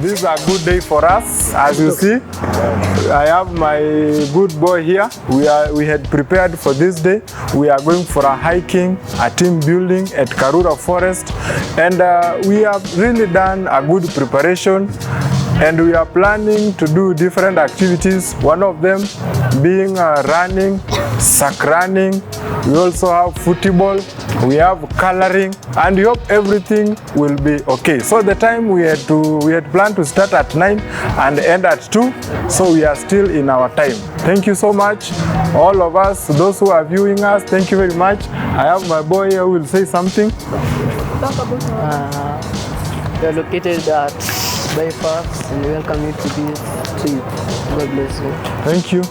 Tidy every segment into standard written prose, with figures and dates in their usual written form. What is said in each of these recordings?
this is a good day for us. As you see, I have my good boy here. We had prepared for this day. We are going for a hiking, a team building at Karura forest, and we have really done a good preparation. And we are planning to do different activities. One of them being running, sack running. We also have football. We have coloring, and we hope everything will be okay. So the time we had planned to start at 9 and end at 2. So we are still in our time. Thank you so much, all of us, those who are viewing us. Thank you very much. I have my boy here who will say something. We are located at bypass and we welcome you to this trip. God bless you. Thank you.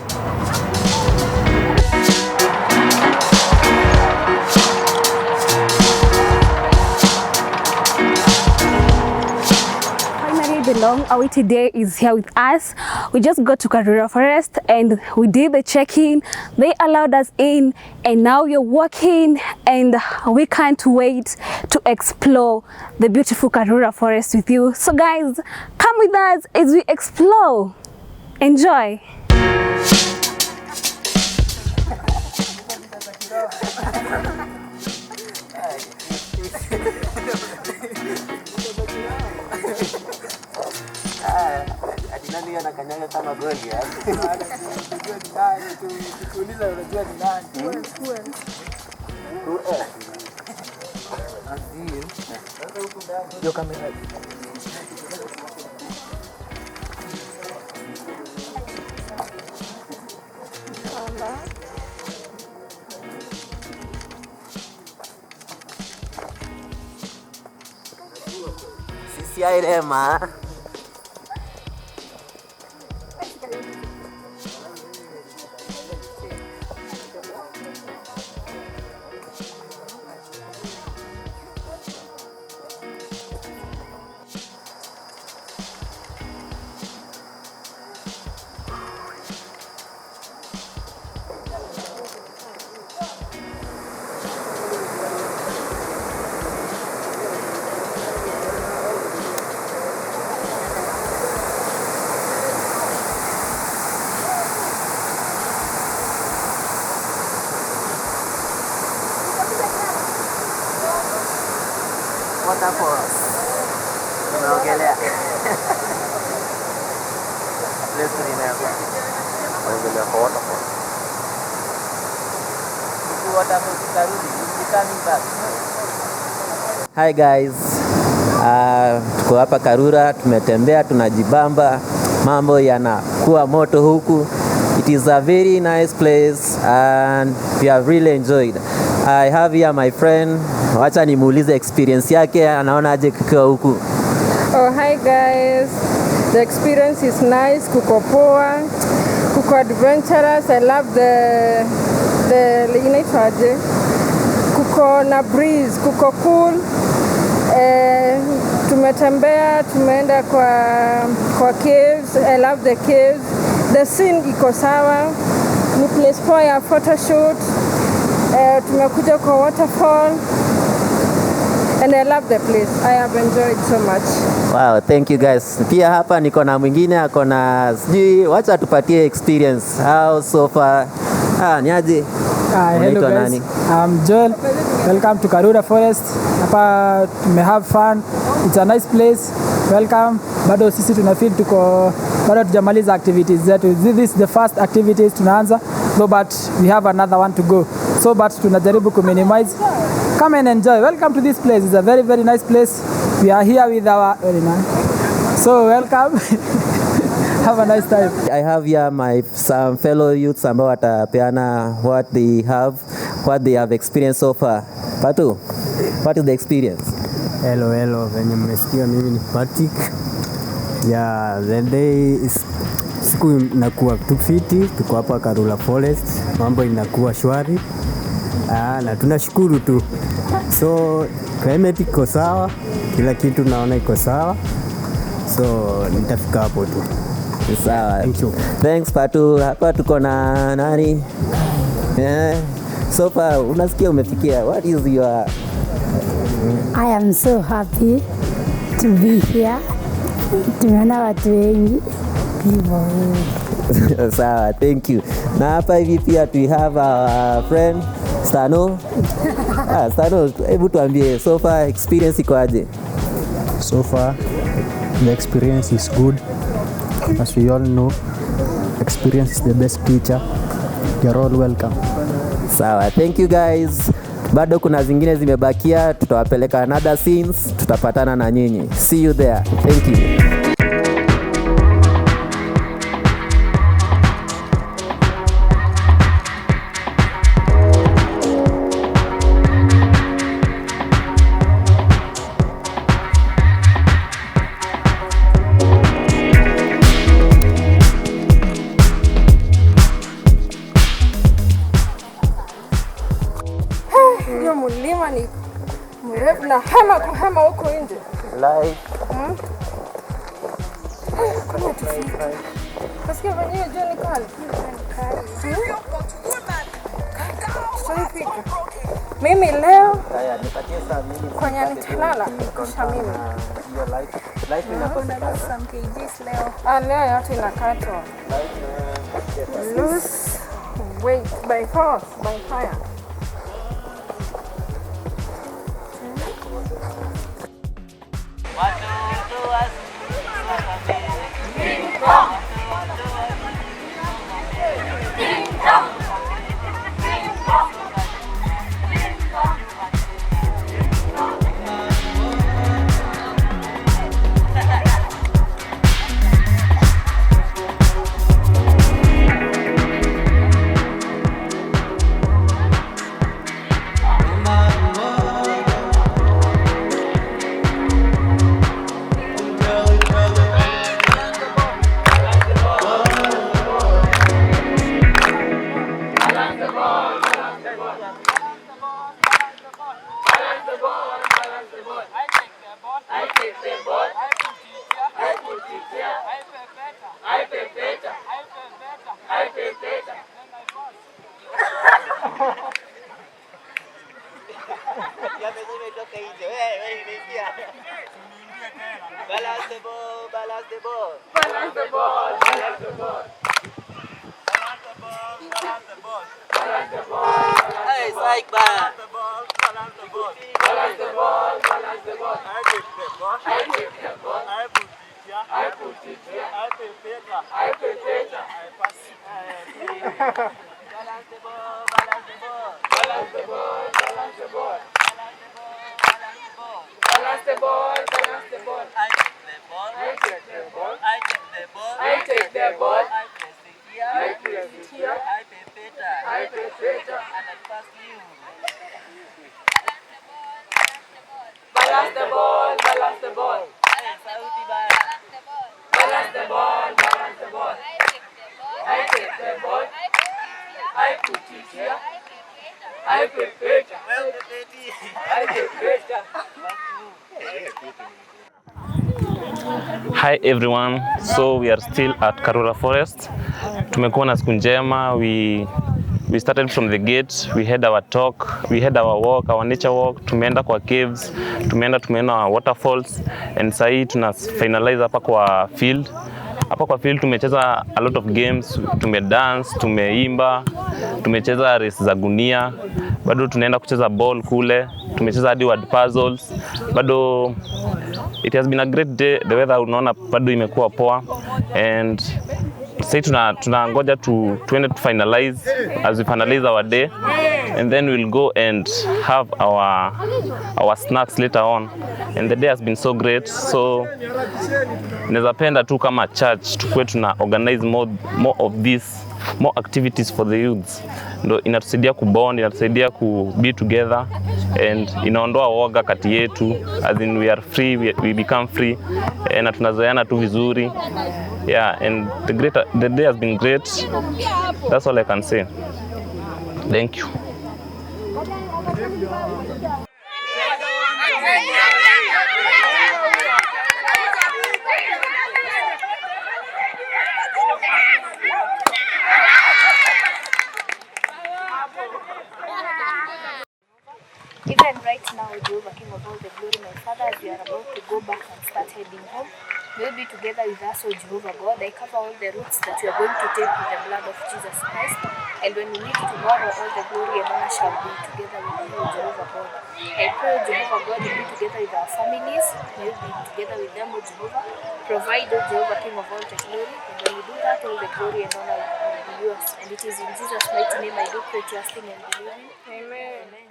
Finally, the long-awaited day is here with us. We just got to Karura forest and we did the check-in. They allowed us in, and now you're walking, and we can't wait to explore the beautiful Karura forest with you. So guys, come with us as we explore. Enjoy. International-RHEMA. Waterfalls. Tunaogelea. Place to remember. Tunaogelea kwa waterfalls. If waterfalls itarudi, we'll be coming back. Hi guys. Tuko hapa Karura, tumetembea, tunajibamba. Mambo yanakuwa moto huku. It is a very nice place and we have really enjoyed. I have here my friend. Wacha nimuulize experience yake, anaona aje kukaa huku. Oh, hi guys. The experience is nice. Kuko poa, kuko adventurous. I love the inaitwaje, kuko na breeze, kuko cool. Tumetembea, tumeenda kwa caves. I love the caves. The scene iko sawa. Ni place poa ya photoshoot. Tumekuja kwa waterfall. And I love the place. I have enjoyed so much. Wow, thank you guys. Pia hapa niko na mwingine akona sijui, wacha tupatie experience. How so far? Niaje? Hello guys. Nani? I'm Joel. Welcome to Karura forest. Hapa tume have fun. It's a nice place. Welcome. Bado sisi tuna feel tuko bado tujamaliza activities zetu. This is the first activities tunaanza. So but we have another one to go. So but tunajaribu ku minimize. Come and enjoy. Welcome to this place. It's a very, very nice place. We are here with our so welcome. Have a nice time. I have here some fellow youths ambao watapeana what they have experienced so far. Patu, what is the experience? Hello, venye mmesikia mimi ni Patrick. Yeah, the day is siku inakuwa tufiti, tuko hapa Karura forest, mambo inakuwa shwari. Na tunashukuru tu. So climate iko sawa, kila kitu naona iko sawa. So nitafika hapo tu. Sawa. Thank you. Thanks Patu. Hapa tuko na nani? So far unasikia umefikia. What is your I am so happy to be here Tumeona watu wengi hivyo. Sawa, thank you. Na hapa hivi pia we have our friend Stano. Stano, hebu tuambie so far experience iko aje? So far the experience is good. As we all know, experience is the best teacher. You're all welcome. Sawa, thank you guys. Bado kuna zingine zimebakia, tutawapeleka another scenes, tutapatana na nyinyi. See you there. Thank you. Hiyo mlima ni mrefu na hema huko nje. Live. Kuna tufiki. Kasikia wenyewe jua ni kali. Tunafika. Mimi leo kwenye nitalala kisha mimi. Hiyo live inakosa some kgs leo. Leo yote inakatwa. Lose weight by force, by fire. Balance the ball, balance the ball. Balance the ball, balance the ball. Balance the ball, balance the ball. Balance the ball. Hey, psych man. Balance the ball, balance the ball. Balance the ball, balance the ball. I take the ball. I take the ball. I put it here. I put it here. I pay Peter. I pay Peter. I pass it. Balance the ball, balance the ball. Balance the ball, balance the ball. Balance the ball, Balance the ball, balance the ball. I take the ball. I take the ball. I take the ball. I take the ball. I place it here. I place it here. I pay Peter. I pay Peter. And I pass you. Balance the ball, balance the ball. Hey, sauti bana. Balance the ball, balance the ball. I take the ball. I put it here. I pay Peter. Well, the lady. I pay Peter. Hi everyone, so we are still at Karura Forest. Tumekuwa na siku njema. We started from the gate, we had our talk, we had our walk, our nature walk. Tumeenda kwa caves, tumeenda waterfalls, and sahii tuna finalize hapa kwa field. Hapa kwa field tumecheza a lot of games, tumedance, tumeimba, tumecheza race za gunia, bado tunaenda kucheza ball kule, tumecheza hadi word puzzles. Bado it has been a great day. The weather unaona bado imekuwa poa, and sasa tunangoja tuende to finalize. As we finalize our day, and then we'll go and have our snacks later on. And the day has been so great, so naweza penda tu kama church tukue tuna organize more of this, more activities for the youths. Ndo inatusaidia kubond, inatusaidia ku be together, and inaondoa woga kati yetu, as in we are free, we become free, na tunazoeana tu vizuri. Yeah, and the day has been great. That's all I can say. Thank you. Even right now, Jehovah, King of all the glory, my Father, as we are about to go back and start heading home, May you be together with us, O Jehovah God. I cover all the routes that we are going to take with the blood of Jesus Christ. And when we meet tomorrow, all the glory and honor shall be together with you, O Jehovah God. I pray, O Jehovah God, you be together with our families. May you be together with them, O Jehovah. Provide, O Jehovah, King of all the glory. And when you do that, all the glory and honor will be yours. And it is in Jesus' mighty name I do pray, trusting and believing. Amen. Amen.